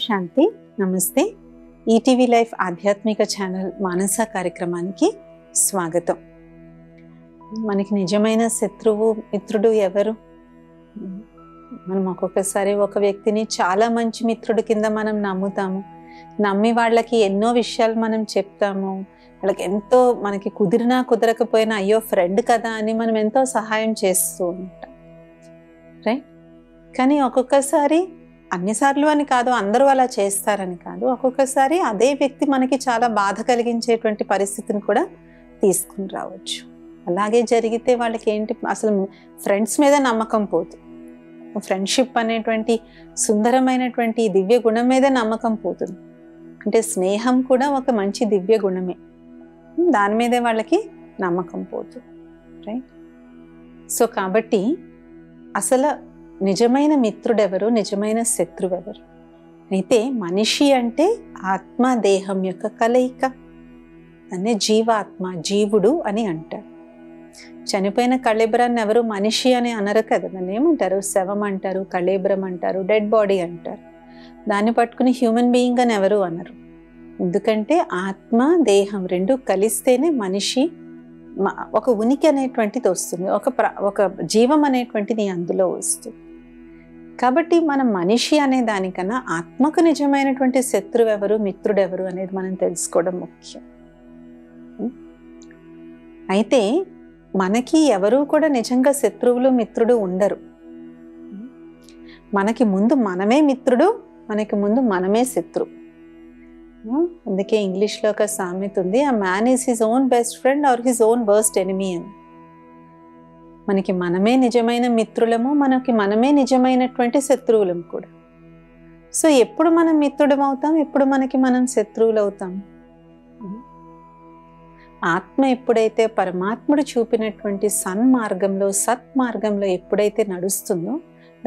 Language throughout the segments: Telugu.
శాంతి. నమస్తే. ఈటీవీ లైఫ్ ఆధ్యాత్మిక ఛానల్ మానస కార్యక్రమానికి స్వాగతం. మనకి నిజమైన శత్రువు మిత్రుడు ఎవరు? మనం ఒక్కొక్కసారి ఒక వ్యక్తిని చాలా మంచి మిత్రుడి కింద మనం నమ్ముతాము. నమ్మి వాళ్ళకి ఎన్నో విషయాలు మనం చెప్తాము. వాళ్ళకి ఎంతో మనకి కుదిరినా కుదరకపోయినా అయ్యో ఫ్రెండ్ కదా అని మనం ఎంతో సహాయం చేస్తూ ఉంటాం, రైట్? కానీ ఒక్కొక్కసారి, అన్నిసార్లు అని కాదు, అందరూ అలా చేస్తారని కాదు, ఒక్కొక్కసారి అదే వ్యక్తి మనకి చాలా బాధ కలిగించేటువంటి పరిస్థితిని కూడా తీసుకుని రావచ్చు. అలాగే జరిగితే వాళ్ళకి ఏంటి, అసలు ఫ్రెండ్స్ మీద నమ్మకం పోతుంది. ఫ్రెండ్షిప్ అనేటువంటి సుందరమైనటువంటి దివ్య గుణం మీద నమ్మకం పోతుంది. అంటే స్నేహం కూడా ఒక మంచి దివ్య గుణమే, దాని మీదే వాళ్ళకి నమ్మకం పోతుంది, రైట్? సో కాబట్టి అసలు నిజమైన మిత్రుడెవరు, నిజమైన శత్రువెవరు? అయితే మనిషి అంటే ఆత్మ దేహం యొక్క కలయిక, దాన్నే జీవాత్మ, జీవుడు అని అంటారు. చనిపోయిన కళేబరాన్ని ఎవరు మనిషి అని అనరు కదా, దాన్ని ఏమంటారు? శవం అంటారు, కళేబరం అంటారు, డెడ్ బాడీ అంటారు. దాన్ని పట్టుకుని హ్యూమన్ బీయింగ్ అని ఎవరు అనరు. ఎందుకంటే ఆత్మ దేహం రెండు కలిస్తేనే మనిషి ఒక ఉనికి అనేటువంటిది వస్తుంది, ఒక జీవం అనేటువంటిది అందులో వస్తుంది. కాబట్టి మనం మనిషి అనే దానికన్నా ఆత్మకు నిజమైనటువంటి శత్రువు ఎవరు, మిత్రుడెవరు అనేది మనం తెలుసుకోవడం ముఖ్యం. అయితే మనకి ఎవరు కూడా నిజంగా శత్రువులు మిత్రుడు ఉండరు. మనకి ముందు మనమే మిత్రుడు, మనకి ముందు మనమే శత్రువు. అందుకే ఇంగ్లీష్లో ఒక సామెత ఉంది, ఆ man is his own best friend or his own worst enemy అని. మనకి మనమే నిజమైన మిత్రులము, మనకి మనమే నిజమైనటువంటి శత్రువులం కూడా. సో ఎప్పుడు మనం మిత్రుడం అవుతాం, ఎప్పుడు మనకి మనం శత్రువులు అవుతాం? ఆత్మ ఎప్పుడైతే పరమాత్ముడు చూపినటువంటి సన్మార్గంలో, సత్మార్గంలో ఎప్పుడైతే నడుస్తుందో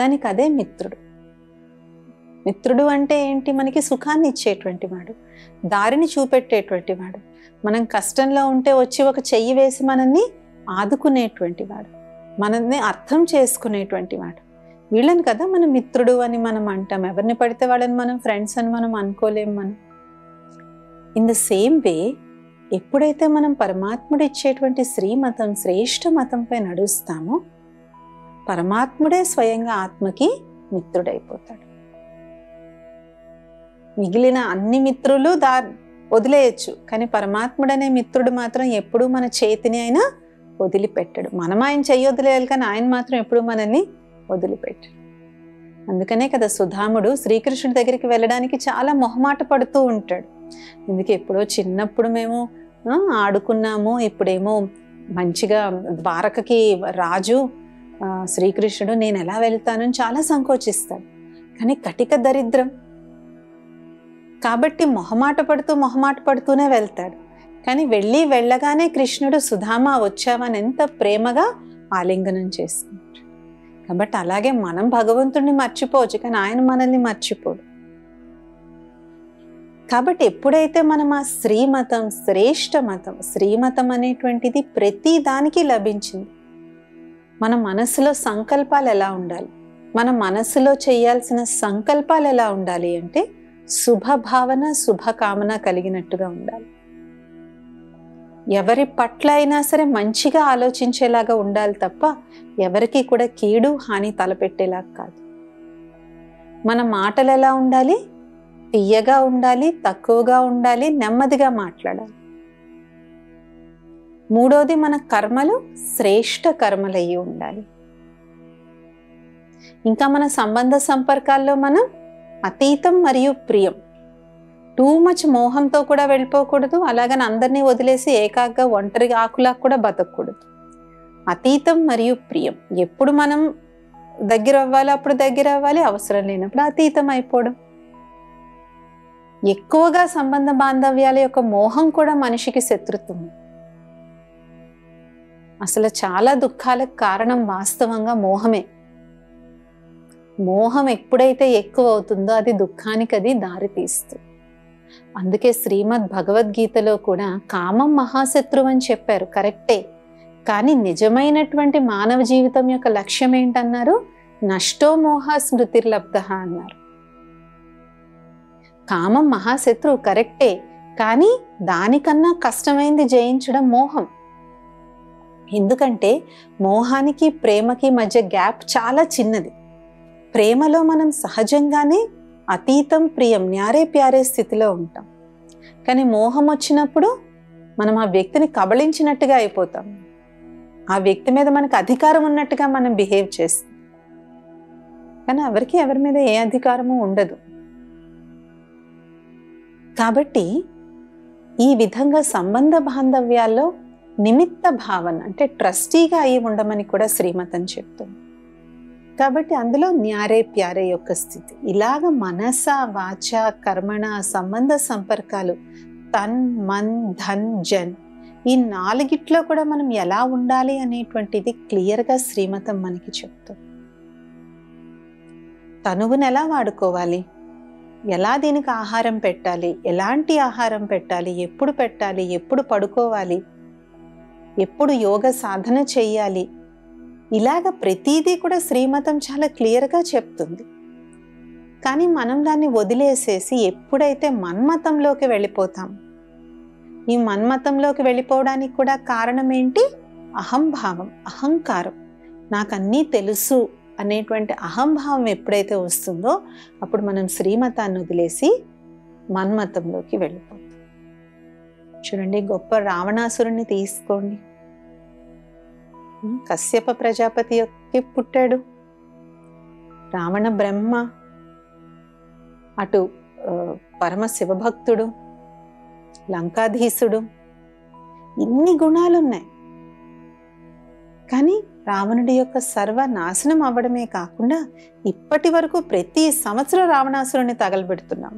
దానికి అదే మిత్రుడు. మిత్రుడు అంటే ఏంటి? మనకి సుఖాన్ని ఇచ్చేటువంటి వాడు, దారిని చూపెట్టేటువంటి వాడు, మనం కష్టంలో ఉంటే వచ్చి ఒక చెయ్యి వేసి మనల్ని ఆదుకునేటువంటి వాడు, మనల్ని అర్థం చేసుకునేటువంటి వాడు. వీళ్ళని కదా మనం మిత్రుడు అని మనం అంటాం. ఎవరిని పడితే వాళ్ళని మనం ఫ్రెండ్స్ అని మనం అనుకోలేం. మనం ఇన్ ద సేమ్ వే ఎప్పుడైతే మనం పరమాత్ముడు ఇచ్చేటువంటి శ్రీమతం, శ్రేష్ఠ మతంపై నడుస్తామో పరమాత్ముడే స్వయంగా ఆత్మకి మిత్రుడైపోతాడు. మిగిలిన అన్ని మిత్రులు వదిలేయచ్చు, కానీ పరమాత్ముడనే మిత్రుడు మాత్రం ఎప్పుడూ మన చేతిని అయినా వదిలిపెట్టడు. మనం ఆయన చెయ్యి వదిలేయాలి, కానీ ఆయన మాత్రం ఎప్పుడు మనల్ని వదిలిపెట్టడు. అందుకనే కదా సుధాముడు శ్రీకృష్ణుడి దగ్గరికి వెళ్ళడానికి చాలా మొహమాట పడుతూ ఉంటాడు. ఎందుకు ఎప్పుడో చిన్నప్పుడు మేము ఆడుకున్నాము, ఇప్పుడేమో మంచిగా ద్వారకకి రాజు శ్రీకృష్ణుడు, నేను ఎలా వెళ్తానని చాలా సంకోచిస్తాడు. కానీ కటిక దరిద్రం కాబట్టి మొహమాట పడుతూనే వెళ్తాడు. కానీ వెళ్ళగానే కృష్ణుడు సుధామా వచ్చావని ఎంత ప్రేమగా ఆలింగనం చేసుకుంటాడు. కాబట్టి అలాగే మనం భగవంతుడిని మర్చిపోవచ్చు, కానీ ఆయన మనల్ని మర్చిపోడు. కాబట్టి ఎప్పుడైతే మనం ఆ శ్రీమతం, శ్రేష్ఠ మతం, శ్రీమతం అనేటువంటిది ప్రతి దానికి లభించింది. మన మనసులో సంకల్పాలు ఎలా ఉండాలి, మన మనసులో చేయాల్సిన సంకల్పాలు ఎలా ఉండాలి అంటే శుభభావన, శుభకామన కలిగినట్టుగా ఉండాలి. ఎవరి పట్ల అయినా సరే మంచిగా ఆలోచించేలాగా ఉండాలి తప్ప ఎవరికి కూడా కీడు, హాని తలపెట్టేలాగా కాదు. మన మాటలు ఎలా ఉండాలి? తీయగా ఉండాలి, తక్కువగా ఉండాలి, నెమ్మదిగా మాట్లాడాలి. మూడోది మన కర్మలు శ్రేష్ఠ కర్మలయ్యి ఉండాలి. ఇంకా మన సంబంధ సంపర్కాల్లో మనం అతీతం మరియు ప్రియం, టూ మచ్ మోహంతో కూడా వెళ్ళిపోకూడదు, అలాగని అందరినీ వదిలేసి ఏకాగ్గా ఒంటరిగా ఆకులా కూడా బతకూడదు. అతీతం మరియు ప్రియం, ఎప్పుడు మనం దగ్గర అవ్వాలి అప్పుడు దగ్గర అవ్వాలి, అవసరం లేనప్పుడు అతీతం అయిపోవడం. ఎక్కువగా సంబంధ బాంధవ్యాల యొక్క మోహం కూడా మనిషికి శత్రుత్వం. అసలు చాలా దుఃఖాలకు కారణం వాస్తవంగా మోహమే. మోహం ఎప్పుడైతే ఎక్కువ అవుతుందో అది దుఃఖానికి అది దారి తీస్తుంది. అందుకే శ్రీమద్ భగవద్గీతలో కూడా కామం మహాశత్రువు అని చెప్పారు, కరెక్టే. కానీ నిజమైనటువంటి మానవ జీవితం యొక్క లక్ష్యం ఏంటన్నారు? నష్టో మోహ స్మృతిర్లబ్ధ అన్నారు. కామం మహాశత్రువు కరెక్టే, కానీ దానికన్నా కష్టమైంది జయించడం మోహం. ఎందుకంటే మోహానికి ప్రేమకి మధ్య గ్యాప్ చాలా చిన్నది. ప్రేమలో మనం సహజంగానే అతీతం ప్రియం న్యారే ప్యారే స్థితిలో ఉంటాం. కానీ మోహం వచ్చినప్పుడు మనం ఆ వ్యక్తిని కబళించినట్టుగా అయిపోతాం. ఆ వ్యక్తి మీద మనకు అధికారం ఉన్నట్టుగా మనం బిహేవ్ చేస్తాం. కానీ ఎవరి మీద ఏ అధికారము ఉండదు. కాబట్టి ఈ విధంగా సంబంధ బాంధవ్యాల్లో నిమిత్త భావన అంటే ట్రస్టీగా అయి ఉండమని కూడా శ్రీమతం చెప్తుంది. కాబట్టి అందులో న్యారే ప్యారే యొక్క స్థితి. ఇలాగ మనస వాచ కర్మణ సంబంధ సంపర్కాలు తన్ మన్ ధన్ జన్ ఈ నాలుగిట్లో కూడా మనం ఎలా ఉండాలి అనేటువంటిది క్లియర్గా శ్రీమతం మనకి చెప్తుంది. తనువును ఎలా వాడుకోవాలి, ఎలా దీనికి ఆహారం పెట్టాలి, ఎలాంటి ఆహారం పెట్టాలి, ఎప్పుడు పడుకోవాలి, ఎప్పుడు యోగ సాధన చెయ్యాలి, ఇలాగ ప్రతిదీ కూడా శ్రీమతం చాలా క్లియర్గా చెప్తుంది. కానీ మనం దాన్ని వదిలేసేసి ఎప్పుడైతే మన్మతంలోకి వెళ్ళిపోతాం, ఈ మన్మతంలోకి వెళ్ళిపోవడానికి కూడా కారణం ఏంటి? అహంభావం, అహంకారం. నాకన్నీ తెలుసు అనేటువంటి అహంభావం ఎప్పుడైతే వస్తుందో అప్పుడు మనం శ్రీమతాన్ని వదిలేసి మన్మతంలోకి వెళ్ళిపోతాం. చూడండి, గొప్ప రావణాసురుణ్ణి తీసుకోండి. కశ్యప ప్రజాపతికి పుట్టాడు, రావణ బ్రహ్మ, అటు పరమ శివభక్తుడు, లంకాధీసుడు, ఇన్ని గుణాలున్నాయి. కానీ రావణుడి యొక్క సర్వనాశనం అవ్వడమే కాకుండా ఇప్పటి వరకు ప్రతి సంవత్సరం రావణాసురుడిని తగలబెడుతున్నాం.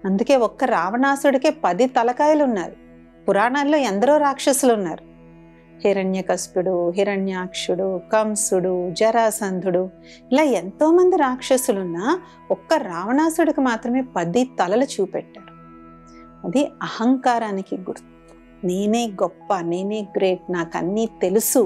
అందుకే ఒక్క రావణాసుడికే 10 తలకాయలు ఉన్నారు. పురాణాల్లో ఎందరో రాక్షసులు ఉన్నారు. హిరణ్యకశిపుడు, హిరణ్యాక్షుడు, కంసుడు, జరాసంధుడు, ఇలా ఎంతో మంది రాక్షసులున్నా ఒక్క రావణాసుడికి మాత్రమే 10 తలలు చూపెట్టారు. అది అహంకారానికి గుర్తు. నేనే గొప్ప, నేనే గ్రేట్, నాకన్నీ తెలుసు,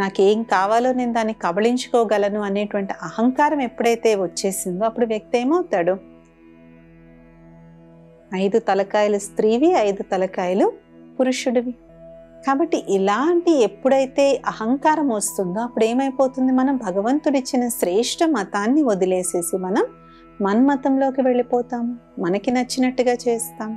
నాకేం కావాలో నేను దాన్ని కబళించుకోగలను అనేటువంటి అహంకారం ఎప్పుడైతే వచ్చేసిందో అప్పుడు వ్యక్తి ఏమవుతాడు? 5 తలకాయలు స్త్రీవి, 5 తలకాయలు పురుషుడివి. కాబట్టి ఇలాంటి ఎప్పుడైతే అహంకారం వస్తుందో అప్పుడు ఏమైపోతుంది? మనం భగవంతుడిచ్చిన శ్రేష్ఠ మతాన్ని వదిలేసేసి మనం మన్మతంలోకి వెళ్ళిపోతాము, మనకి నచ్చినట్టుగా చేస్తాం.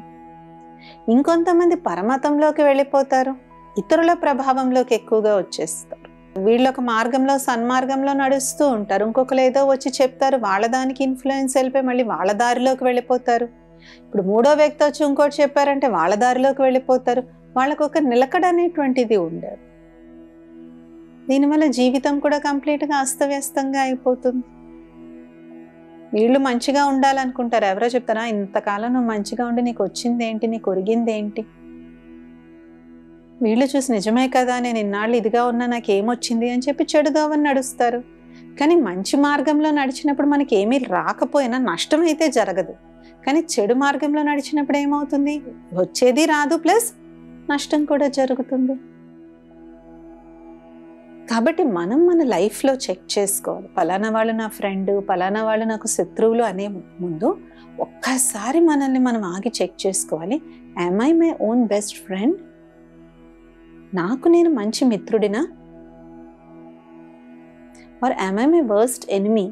ఇంకొంతమంది పరమతంలోకి వెళ్ళిపోతారు, ఇతరుల ప్రభావంలోకి ఎక్కువగా వచ్చేస్తారు. వీళ్ళొక మార్గంలో సన్మార్గంలో నడుస్తూ ఉంటారు, ఇంకొకరు ఏదో వచ్చి చెప్తారు, వాళ్ళ దానికి ఇన్ఫ్లుయెన్స్ వెళ్ళిపోయి మళ్ళీ వాళ్ళ దారిలోకి వెళ్ళిపోతారు. ఇప్పుడు 3వ వ్యక్తి వచ్చి ఇంకోటి చెప్పారంటే వాళ్ళ దారిలోకి వెళ్ళిపోతారు. వాళ్ళకు ఒక నిలకడ అనేటువంటిది ఉండదు. దీనివల్ల జీవితం కూడా కంప్లీట్గా అస్తవ్యస్తంగా అయిపోతుంది. వీళ్ళు మంచిగా ఉండాలనుకుంటారు, ఎవరో చెప్తారా ఇంతకాలం నువ్వు మంచిగా ఉండి నీకు వచ్చింది ఏంటి, నీకు ఒరిగింది ఏంటి? వీళ్ళు చూసి నిజమే కదా, నేను ఇన్నాళ్ళు ఇదిగా ఉన్నా నాకేమొచ్చింది అని చెప్పి చెడుదోవని నడుస్తారు. కానీ మంచి మార్గంలో నడిచినప్పుడు మనకి ఏమీ రాకపోయినా నష్టం అయితే జరగదు. కానీ చెడు మార్గంలో నడిచినప్పుడు ఏమవుతుంది? వచ్చేది రాదు, ప్లస్ నష్టం కూడా జరుగుతుంది. కాబట్టి మనం మన లైఫ్లో చెక్ చేసుకోవాలి. పలానా వాళ్ళు నా ఫ్రెండ్, పలానా వాళ్ళు నాకు శత్రువులు అనే ముందు ఒక్కసారి మనల్ని మనం ఆగి చెక్ చేసుకోవాలి. Am I my own best friend? నాకు నేను మంచి మిత్రుడినా? Or am I my worst enemy?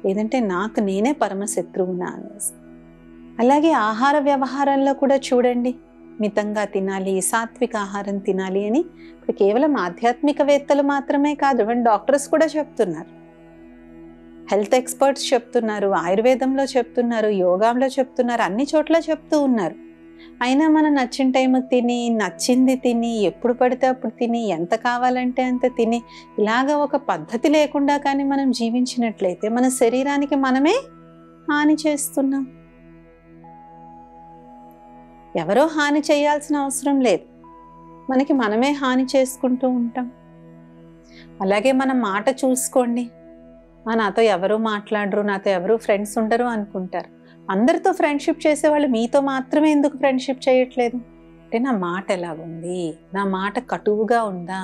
లేదంటే నాకు నేనే పరమ శత్రువునా అనేసి. అలాగే ఆహార వ్యవహారాల్లో కూడా చూడండి, మితంగా తినాలి, సాత్విక ఆహారం తినాలి అని ఇప్పుడు కేవలం ఆధ్యాత్మికవేత్తలు మాత్రమే కాదు, డాక్టర్స్ కూడా చెప్తున్నారు, హెల్త్ ఎక్స్పర్ట్స్ చెప్తున్నారు, ఆయుర్వేదంలో చెప్తున్నారు, యోగాలో చెప్తున్నారు, అన్ని చోట్ల చెప్తూ ఉన్నారు. అయినా మనం నచ్చిన టైంకి తిని, నచ్చింది తిని, ఎప్పుడు పడితే అప్పుడు తిని, ఎంత కావాలంటే అంత తిని, ఇలాగ ఒక పద్ధతి లేకుండా కానీ మనం జీవించినట్లయితే మన శరీరానికి మనమే హాని చేస్తున్నాం. ఎవరో హాని చేయాల్సిన అవసరం లేదు, మనకి మనమే హాని చేసుకుంటూ ఉంటాం. అలాగే మన మాట చూసుకోండి, నాతో ఎవరు మాట్లాడరు, నాతో ఎవరు ఫ్రెండ్స్ ఉండరు అనుకుంటారు. అందరితో ఫ్రెండ్షిప్ చేసేవాళ్ళు మీతో మాత్రమే ఎందుకు ఫ్రెండ్షిప్ చేయట్లేదు? అంటే నా మాట ఎలాగుంది, నా మాట కటువుగా ఉందా,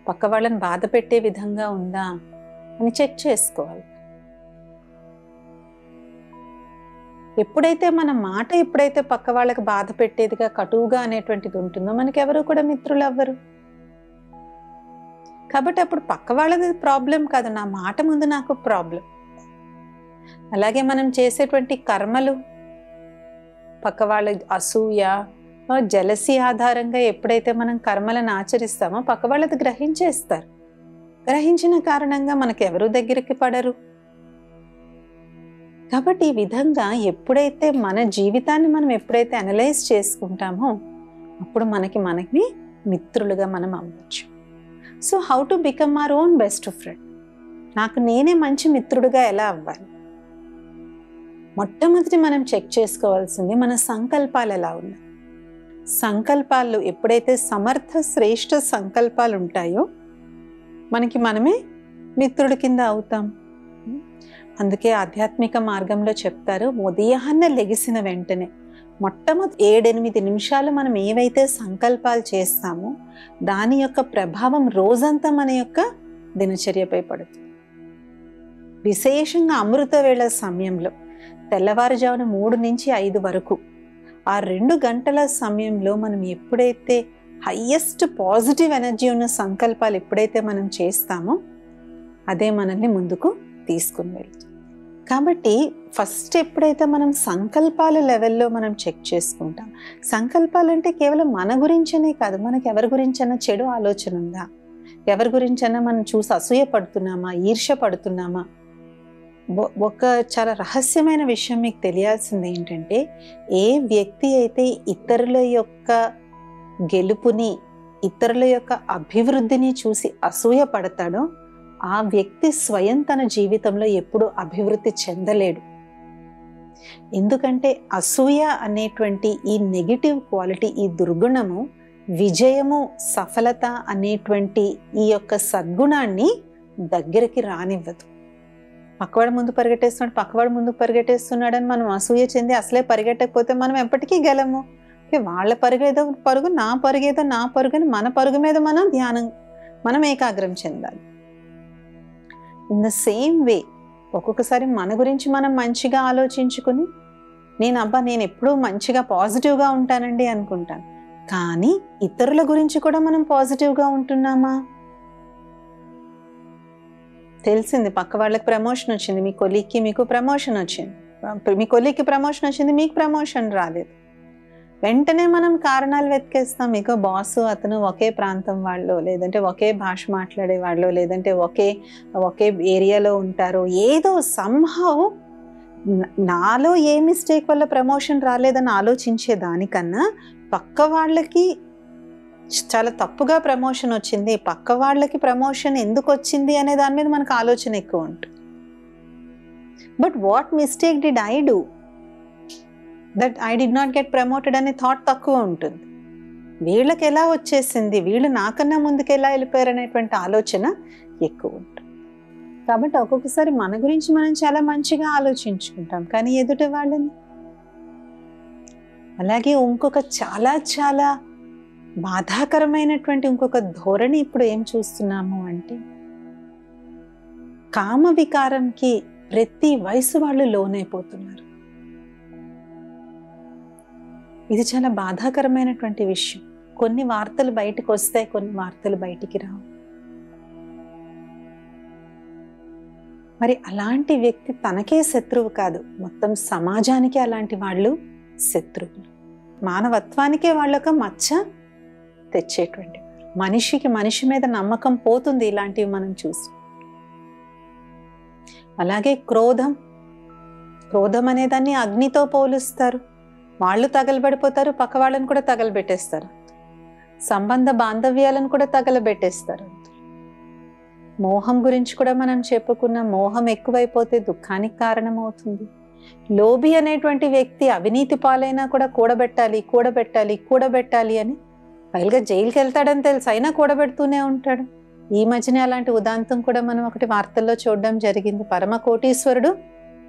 పక్క వాళ్ళని బాధ పెట్టే విధంగా ఉందా అని చెక్ చేసుకోవాలి. ఎప్పుడైతే మన మాట ఎప్పుడైతే పక్క వాళ్ళకి బాధ పెట్టేదిగా, కటువుగా అనేటువంటిది ఉంటుందో మనకి ఎవరు కూడా మిత్రులు అవ్వరు. కాబట్టి అప్పుడు పక్క వాళ్ళది ప్రాబ్లం కాదు, నా మాట ముందు నాకు ప్రాబ్లం. అలాగే మనం చేసేటువంటి కర్మలు, పక్క వాళ్ళ అసూయ, జలసి ఆధారంగా ఎప్పుడైతే మనం కర్మలను ఆచరిస్తామో పక్క వాళ్ళది గ్రహించేస్తారు. గ్రహించిన కారణంగా మనకు ఎవరు దగ్గరికి పడరు. కాబట్టి ఈ విధంగా ఎప్పుడైతే మన జీవితాన్ని మనం ఎప్పుడైతే అనలైజ్ చేసుకుంటామో అప్పుడు మనకి మిత్రులుగా మనం అవ్వచ్చు. So how to become our own best friend? నాకు నేనే మంచి మిత్రుడుగా ఎలా అవ్వాలి? మొట్టమొదటి మనం చెక్ చేసుకోవాల్సింది మన సంకల్పాలు ఎలా ఉన్నాయి. సంకల్పాలు ఎప్పుడైతే సమర్థ శ్రేష్ఠ సంకల్పాలు ఉంటాయో మనమే మిత్రుడి కింద అవుతాం. అందుకే ఆధ్యాత్మిక మార్గంలో చెప్తారు, ఉదయాన్నే లెగిసిన వెంటనే మొట్టమొదటి 7-8 నిమిషాలు మనం ఏవైతే సంకల్పాలు చేస్తామో దాని యొక్క ప్రభావం రోజంతా మన యొక్క దినచర్యపై పడుతుంది. విశేషంగా అమృత వేళ సమయంలో తెల్లవారుజామున 3 నుంచి 5 వరకు ఆ 2 గంటల సమయంలో మనం ఎప్పుడైతే హైయెస్ట్ పాజిటివ్ ఎనర్జీ ఉన్న సంకల్పాలు ఎప్పుడైతే మనం చేస్తామో అదే మనల్ని ముందుకు తీసుకుని వెళ్తుంది. కాబట్టి ఫస్ట్ ఎప్పుడైతే మనం సంకల్పాల లెవెల్లో మనం చెక్ చేసుకుంటాం, సంకల్పాలు అంటే కేవలం మన గురించనే కాదు, మనకి ఎవరి గురించైనా చెడు ఆలోచన ఉందా, ఎవరి గురించైనా మనం చూసి అసూయ పడుతున్నామా, ఈర్ష్య పడుతున్నామా. ఒక చాలా రహస్యమైన విషయం మీకు తెలియాల్సింది ఏంటంటే, ఏ వ్యక్తి అయితే ఇతరుల యొక్క గెలుపుని, ఇతరుల యొక్క అభివృద్ధిని చూసి అసూయ పడతాడో ఆ వ్యక్తి స్వయం తన జీవితంలో ఎప్పుడూ అభివృద్ధి చెందలేడు. ఎందుకంటే అసూయ అనేటువంటి ఈ నెగిటివ్ క్వాలిటీ, ఈ దుర్గుణము విజయము, సఫలత అనేటువంటి ఈ యొక్క సద్గుణాన్ని దగ్గరికి రానివ్వదు. పక్కవాడు ముందు పరిగెట్టేస్తున్నాడని మనం అసూయ చెంది అసలే పరిగెట్టకపోతే మనం ఎప్పటికీ గెలము. వాళ్ళ పరుగేదో పరుగు, నా పరుగేదో నా పరుగుని మన పరుగు మీద మనం ఏకాగ్రం చెందాలి. ఇన్ ద సేమ్ వే ఒక్కొక్కసారి మన గురించి మనం మంచిగా ఆలోచించుకుని నేను ఎప్పుడూ మంచిగా పాజిటివ్గా ఉంటానండి అనుకుంటాను, కానీ ఇతరుల గురించి కూడా మనం పాజిటివ్గా ఉంటున్నామా? తెలిసింది పక్క వాళ్ళకి ప్రమోషన్ వచ్చింది, మీ కొలీగ్కి మీకు ప్రమోషన్ వచ్చింది, మీ కొలీగ్కి ప్రమోషన్ వచ్చింది, మీకు ప్రమోషన్ రాలేదు. వెంటనే మనం కారణాలు వెతికేస్తాం. మీకు బాసు అతను ఒకే ప్రాంతం వాళ్ళు, లేదంటే ఒకే భాష మాట్లాడే వాళ్ళు, లేదంటే ఒకే ఏరియాలో ఉంటారు. ఏదో సంహౌ నాలో ఏ మిస్టేక్ వల్ల ప్రమోషన్ రాలేదని ఆలోచించే దానికన్నా పక్క వాళ్ళకి చాలా తప్పుగా ప్రమోషన్ వచ్చింది, పక్క వాళ్ళకి ప్రమోషన్ ఎందుకు వచ్చింది అనే దాని మీద మనకు ఆలోచన ఎక్కువ ఉంటుంది. But what mistake did I do that I did not get promoted అనే థాట్ తక్కువ ఉంటుంది. వీళ్ళకి ఎలా వచ్చేసింది, వీళ్ళు నాకన్నా ముందుకు ఎలా వెళ్ళిపోయారు అనేటువంటి ఆలోచన ఎక్కువ ఉంటుంది. కాబట్టి ఒక్కొక్కసారి మన గురించి మనం చాలా మంచిగా ఆలోచించుకుంటాం, కానీ ఎదుటి వాళ్ళని. అలాగే ఇంకొక చాలా చాలా బాధాకరమైనటువంటి ఇంకొక ధోరణి ఇప్పుడు ఏం చూస్తున్నాము అంటే, కామ వికారంకి ప్రతి వయసు వాళ్ళు లోనైపోతున్నారు. ఇది చాలా బాధాకరమైనటువంటి విషయం. కొన్ని వార్తలు బయటకు వస్తాయి, కొన్ని వార్తలు బయటికి రావు. మరి అలాంటి వ్యక్తి తనకే శత్రువు కాదు, మొత్తం సమాజానికి అలాంటి వాళ్ళు శత్రువులు. మానవత్వానికే వాళ్ళొక మచ్చ తెచ్చేటువంటి మనిషికి మనిషి మీద నమ్మకం పోతుంది ఇలాంటివి మనం చూసి. అలాగే క్రోధం అనే దాన్ని అగ్నితో పోలుస్తారు. వాళ్ళు తగలబడిపోతారు, పక్క వాళ్ళని కూడా తగలబెట్టేస్తారు, సంబంధ బాంధవ్యాలను కూడా తగలబెట్టేస్తారు. మోహం గురించి కూడా మనం చెప్పుకున్న, మోహం ఎక్కువైపోతే దుఃఖానికి కారణమవుతుంది. లోభి అనేటువంటి వ్యక్తి అవినీతి పాలైనా కూడా కూడబెట్టాలి అని పైగా జైలుకి వెళ్తాడని తెలుసు, అయినా కూడబెడుతూనే ఉంటాడు. ఈ మధ్యనే అలాంటి ఉదాంతం కూడా మనం ఒకటి వార్తల్లో చూడడం జరిగింది. పరమ కోటీశ్వరుడు,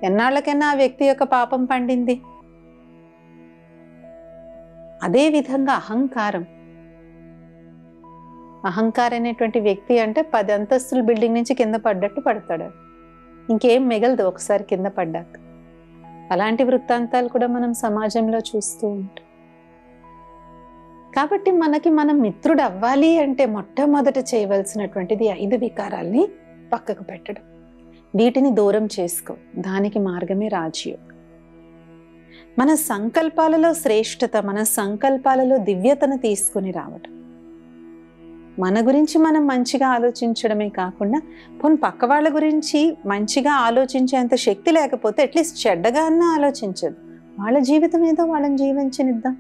ఎన్నాళ్ళకైనా ఆ వ్యక్తి యొక్క పాపం పండింది. అదే విధంగా అహంకారం అనేటువంటి వ్యక్తి అంటే 10 అంతస్తుల బిల్డింగ్ నుంచి కింద పడ్డట్టు పడతాడు, ఇంకేం మిగలదు ఒకసారి కింద పడ్డాక. అలాంటి వృత్తాంతాలు కూడా మనం సమాజంలో చూస్తూ ఉంటాం. కాబట్టి మనం మిత్రుడు అవ్వాలి అంటే మొట్టమొదట చేయవలసినటువంటిది 5 వికారాల్ని పక్కకు పెట్టడం, వీటిని దూరం చేసుకో. దానికి మార్గమే రాజయోగం. మన సంకల్పాలలో శ్రేష్టత, మన సంకల్పాలలో దివ్యతను తీసుకుని రావడం. మన గురించి మనం మంచిగా ఆలోచించడమే కాకుండా పోనీ పక్క వాళ్ళ గురించి మంచిగా ఆలోచించేంత శక్తి లేకపోతే అట్లీస్ట్ చెడ్డగా అన్నా ఆలోచించదు. వాళ్ళ జీవితం ఏదో వాళ్ళని జీవించనిద్దాం.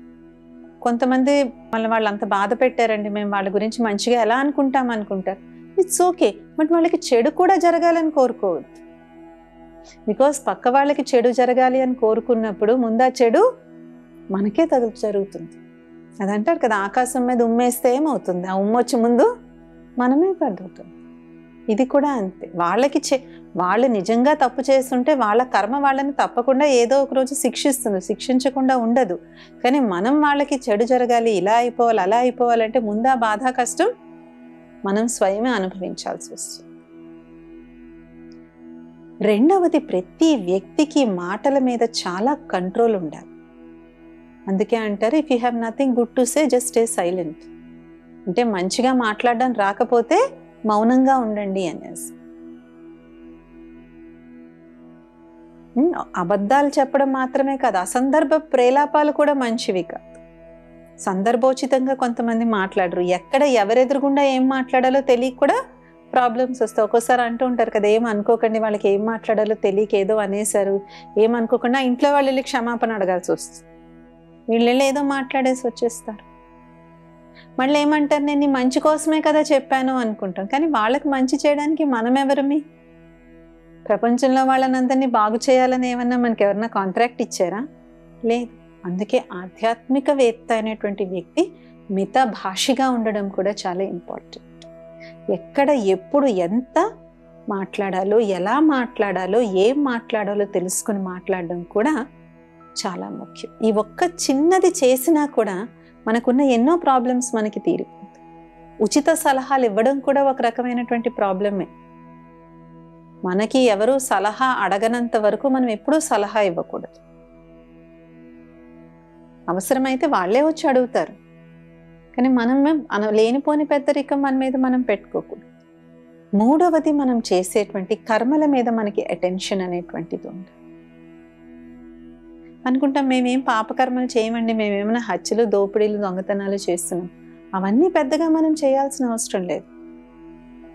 కొంతమంది వాళ్ళు అంత బాధ పెట్టారండి, మేము వాళ్ళ గురించి మంచిగా ఎలా అనుకుంటారు. ఇట్స్ ఓకే, బట్ వాళ్ళకి చెడు కూడా జరగాలని కోరుకోవద్దు. బికాస్ పక్క వాళ్ళకి చెడు జరగాలి అని కోరుకున్నప్పుడు ముందు ఆ చెడు మనకే జరుగుతుంది. అదంటారు కదా, ఆకాశం మీద ఉమ్మేస్తే ఏమవుతుంది, ఆ ఉమ్మొచ్చి ముందు మనమే పడుతుంది. ఇది కూడా అంతే. వాళ్ళు నిజంగా తప్పు చేస్తుంటే వాళ్ళ కర్మ వాళ్ళని తప్పకుండా ఏదో ఒక రోజు శిక్షిస్తుంది, శిక్షించకుండా ఉండదు. కానీ మనం వాళ్ళకి చెడు జరగాలి, ఇలా అయిపోవాలి అలా అయిపోవాలంటే ముందు ఆ బాధ కష్టం మనం స్వయమే అనుభవించాల్సి వస్తుంది. రెండవది, ప్రతి వ్యక్తికి మాటల మీద చాలా కంట్రోల్ ఉండాలి. అందుకే అంటారు, if you have nothing good to say just stay silent. అంటే మంచిగా మాట్లాడడం రాకపోతే మౌనంగా ఉండండి అనేసి. అబద్ధాలు చెప్పడం మాత్రమే కాదు, అసందర్భ ప్రేలాపాలు కూడా మంచివి కాదు. సందర్భోచితంగా కొంతమంది మాట్లాడరు. ఎక్కడ ఎవరెదురుగుండా ఏం మాట్లాడాలో తెలియక కూడా ప్రాబ్లమ్స్ వస్తాయి. ఒక్కోసారి అంటూ ఉంటారు కదా, ఏం అనుకోకండి, వాళ్ళకి ఏం మాట్లాడాలో తెలియక ఏదో అనేసారు, ఏమనుకోకుండా ఇంట్లో వాళ్ళు వెళ్ళి క్షమాపణ అడగాల్సి వస్తుంది. వీళ్ళు ఏదో మాట్లాడేసి వచ్చేస్తారు. మళ్ళీ ఏమంటారు, నేను నీ మంచి కోసమే కదా చెప్పాను అనుకుంటాం. కానీ వాళ్ళకి మంచి చేయడానికి మనం ఎవరమి? ప్రపంచంలో వాళ్ళనందరినీ బాగు చేయాలని ఏమన్నా మనకి ఎవరన్నా కాంట్రాక్ట్ ఇచ్చారా? లేదు. అందుకే ఆధ్యాత్మికవేత్త అనేటువంటి వ్యక్తి మిత భాషిగా ఉండడం కూడా చాలా ఇంపార్టెంట్. ఎక్కడ ఎప్పుడు ఎంత మాట్లాడాలో, ఎలా మాట్లాడాలో, ఏం మాట్లాడాలో తెలుసుకుని మాట్లాడడం కూడా చాలా ముఖ్యం. ఈ ఒక్క చిన్నది చేసినా కూడా మనకున్న ఎన్నో ప్రాబ్లమ్స్ మనకి తీరిపోతాయి. ఉచిత సలహాలు ఇవ్వడం కూడా ఒక రకమైనటువంటి ప్రాబ్లమే. మనకి ఎవరు సలహా అడగనంత వరకు మనం ఎప్పుడూ సలహా ఇవ్వకూడదు. అవసరమైతే వాళ్ళే వచ్చి అడుగుతారు, కానీ మనం లేనిపోని పెద్దరికం మన మీద మనం పెట్టుకోకూడదు. మూడవది, మనం చేసేటువంటి కర్మల మీద మనకి అటెన్షన్ అనేటువంటిది ఉంది. అనుకుంటాం మేమేం పాపకర్మలు చేయమండి, మేమేమైనా హత్యలు, దోపిడీలు, దొంగతనాలు చేస్తున్నాం. అవన్నీ పెద్దగా మనం చేయాల్సిన అవసరం లేదు.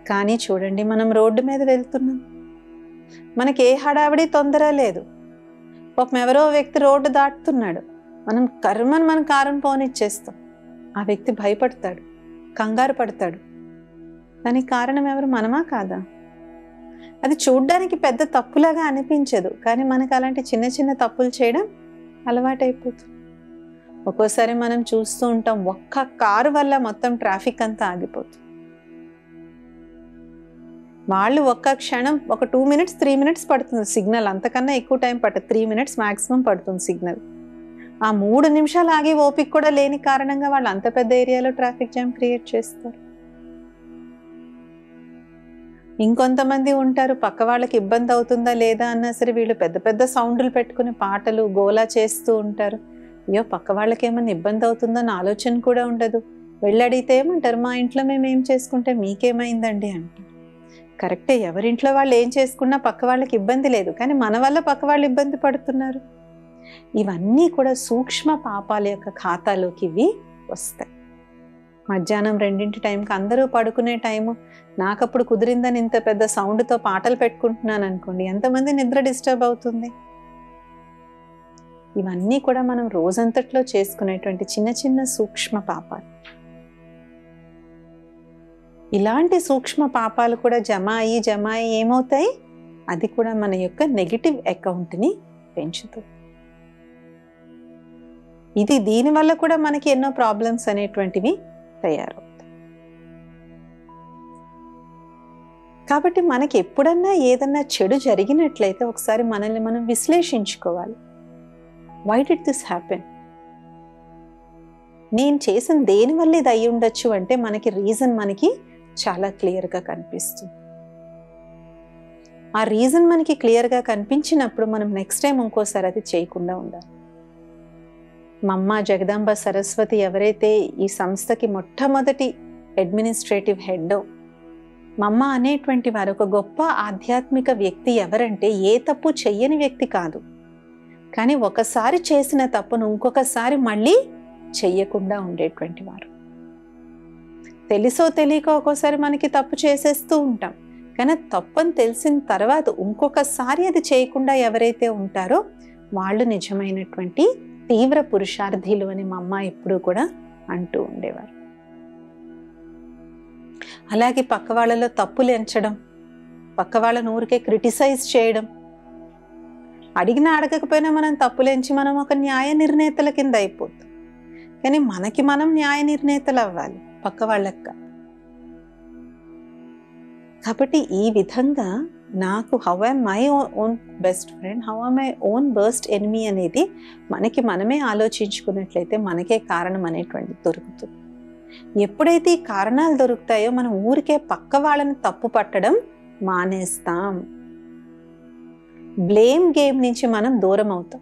కానీ చూడండి, మనం రోడ్డు మీద వెళ్తున్నాం, మనకి ఏ హడావిడి తొందర లేదు. పాపం ఎవరో వ్యక్తి రోడ్డు దాటుతున్నాడు, మనం కర్మను మన కారుని పోనిచ్చేస్తాం. ఆ వ్యక్తి భయపడతాడు, కంగారు పడతాడు. దానికి కారణం ఎవరు? మనమా కాదా? అది చూడ్డానికి పెద్ద తప్పులాగా అనిపించదు, కానీ మనకు అలాంటి చిన్న చిన్న తప్పులు చేయడం అలవాటైపోతుంది. ఒక్కోసారి మనం చూస్తూ ఉంటాం, ఒక్క కారు వల్ల మొత్తం ట్రాఫిక్ అంతా ఆగిపోతుంది. వాళ్ళు ఒక్క క్షణం, ఒక 2 minutes 3 minutes పడుతుంది సిగ్నల్, అంతకన్నా ఎక్కువ టైం పట్టదు. 3 minutes మాక్సిమం పడుతుంది సిగ్నల్. ఆ 3 నిమిషాలు ఆగే ఓపిక కూడా లేని కారణంగా వాళ్ళు అంత పెద్ద ఏరియాలో ట్రాఫిక్ జామ్ క్రియేట్ చేస్తారు. ఇంకొంతమంది ఉంటారు, పక్క వాళ్ళకి ఇబ్బంది అవుతుందా లేదా అన్నా సరే వీళ్ళు పెద్ద పెద్ద సౌండ్లు పెట్టుకుని పాటలు గోలా చేస్తూ ఉంటారు. అయ్యో పక్క వాళ్ళకి ఏమన్నా ఇబ్బంది అవుతుందని ఆలోచన కూడా ఉండదు. వెళ్ళడిగితే ఏమంటారు, మా ఇంట్లో మేము ఏం చేసుకుంటే మీకేమైందండి అంటారు. కరెక్టే, ఎవరింట్లో వాళ్ళు ఏం చేసుకున్నా పక్క వాళ్ళకి ఇబ్బంది లేదు, కానీ మన వల్ల పక్క వాళ్ళు ఇబ్బంది పడుతున్నారు. ఇవన్నీ కూడా సూక్ష్మ పాపాల యొక్క ఖాతాలోకి ఇవి వస్తాయి. మధ్యాహ్నం 2 టైంకి అందరూ పడుకునే టైము, నాకప్పుడు కుదిరిందని ఇంత పెద్ద సౌండ్తో పాటలు పెట్టుకుంటున్నాను అనుకోండి, ఎంతమంది నిద్ర డిస్టర్బ్ అవుతుంది. ఇవన్నీ కూడా మనం రోజంతట్లో చేసుకునేటువంటి చిన్న చిన్న సూక్ష్మ పాపాలు. ఇలాంటి సూక్ష్మ పాపాలు కూడా జమ అయ్యి ఏమవుతాయి, అది కూడా మన యొక్క నెగిటివ్ అకౌంట్ని పెంచుతుంది. దీనివల్ల కూడా మనకి ఎన్నో ప్రాబ్లమ్స్ అనేటువంటివి తయారవుతాయి. కాబట్టి మనకి ఎప్పుడన్నా ఏదన్నా చెడు జరిగినట్లయితే ఒకసారి మనల్ని మనం విశ్లేషించుకోవాలి. Why did this happen? నేను చేసిన దేనివల్ల ఇది అయి ఉండొచ్చు అంటే మనకి రీజన్ మనకి చాలా క్లియర్గా కనిపిస్తుంది. ఆ రీజన్ మనకి క్లియర్గా కనిపించినప్పుడు మనం నెక్స్ట్ టైం ఇంకోసారి అది చేయకుండా ఉండాలి. మా అమ్మ జగదాంబ సరస్వతి ఎవరైతే ఈ సంస్థకి మొట్టమొదటి అడ్మినిస్ట్రేటివ్ హెడ్, మా అమ్మ అనేటువంటి వారు ఒక గొప్ప ఆధ్యాత్మిక వ్యక్తి ఎవరంటే ఏ తప్పు చెయ్యని వ్యక్తి కాదు, కానీ ఒకసారి చేసిన తప్పును ఇంకొకసారి మళ్ళీ చెయ్యకుండా ఉండేటువంటి వారు. తెలుసో తెలియక ఒక్కోసారి మనకి తప్పు చేసేస్తూ ఉంటాం, కానీ తప్పని తెలిసిన తర్వాత ఇంకొకసారి అది చేయకుండా ఎవరైతే ఉంటారో వాళ్ళు నిజమైనటువంటి తీవ్ర పురుషార్థులు అని మా అమ్మ ఎప్పుడూ కూడా అంటూ ఉండేవారు. అలాగే పక్క వాళ్ళలో తప్పులు ఎంచడం, పక్క వాళ్ళ ఊరికే క్రిటిసైజ్ చేయడం, అడిగినా అడగకపోయినా మనం తప్పులెంచి మనం ఒక న్యాయ నిర్ణేతల కింద అయిపోతాం. కానీ మనకి మనం న్యాయ నిర్ణేతలు అవ్వాలి, పక్క వాళ్ళక్క. కాబట్టి ఈ విధంగా నాకు how I'm my own best friend, how are my own worst enemy అనేది మనకి మనమే ఆలోచించుకున్నట్లయితే మనకే కారణం అనేటువంటిది దొరుకుతుంది. ఎప్పుడైతే ఈ కారణాలు దొరుకుతాయో మనం ఊరికే పక్క వాళ్ళని తప్పు పట్టడం మానేస్తాం. బ్లేమ్ గేమ్ నుంచి మనం దూరం అవుతాం.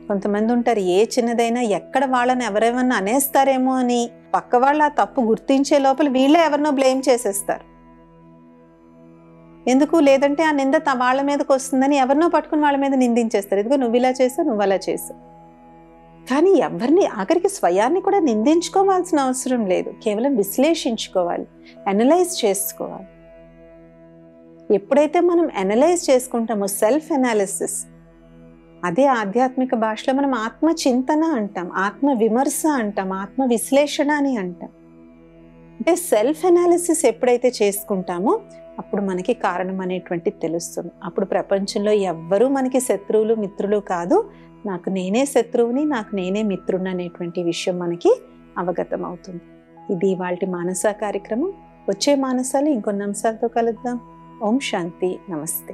కొంతమంది ఉంటారు, ఏ చిన్నదైనా ఎక్కడ వాళ్ళని ఎవరేమన్నా అనేస్తారేమో అని పక్క వాళ్ళ ఆ తప్పు గుర్తించే లోపల వీళ్ళే ఎవరినో బ్లేమ్ చేసేస్తారు. ఎందుకు? లేదంటే ఆ నింద వాళ్ళ మీదకి వస్తుందని ఎవరినో పట్టుకుని వాళ్ళ మీద నిందించేస్తారు. ఇదిగో నువ్వు ఇలా చేసావు, నువ్వు అలా చేసావు. కానీ ఎవరిని ఆఖరికి స్వయాన్ని కూడా నిందించుకోవాల్సిన అవసరం లేదు. కేవలం విశ్లేషించుకోవాలి, అనలైజ్ చేసుకోవాలి. ఎప్పుడైతే మనం అనలైజ్ చేసుకుంటామో, సెల్ఫ్ అనాలిసిస్, అదే ఆధ్యాత్మిక భాషలో మనం ఆత్మ చింతన అంటాం, ఆత్మ విమర్శ అంటాం, ఆత్మ విశ్లేషణ అని అంటాం. అంటే సెల్ఫ్ అనాలిసిస్ ఎప్పుడైతే చేసుకుంటామో అప్పుడు మనకి కారణం అనేటువంటిది తెలుస్తుంది. అప్పుడు ప్రపంచంలో ఎవ్వరూ మనకి శత్రువులు మిత్రులు కాదు, నాకు నేనే శత్రువుని, నాకు నేనే మిత్రుని అనేటువంటి విషయం మనకి అవగతం అవుతుంది. ఇది ఇవాల్టి మానస కార్యక్రమం. వచ్చే మానసాలు ఇంకొన్ని అంశాలతో కలుద్దాం. ఓం శాంతి. నమస్తే.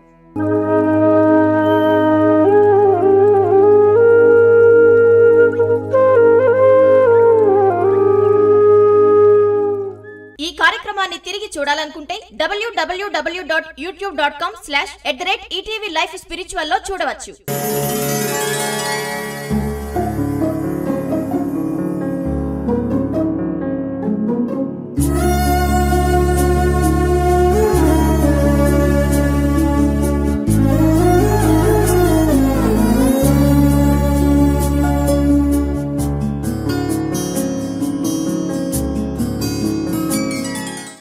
ఈ కార్యక్రమాన్ని తిరిగి చూడాలనుకుంటే www.youtube.com/ETV Life Spiritual లో చూడవచ్చు.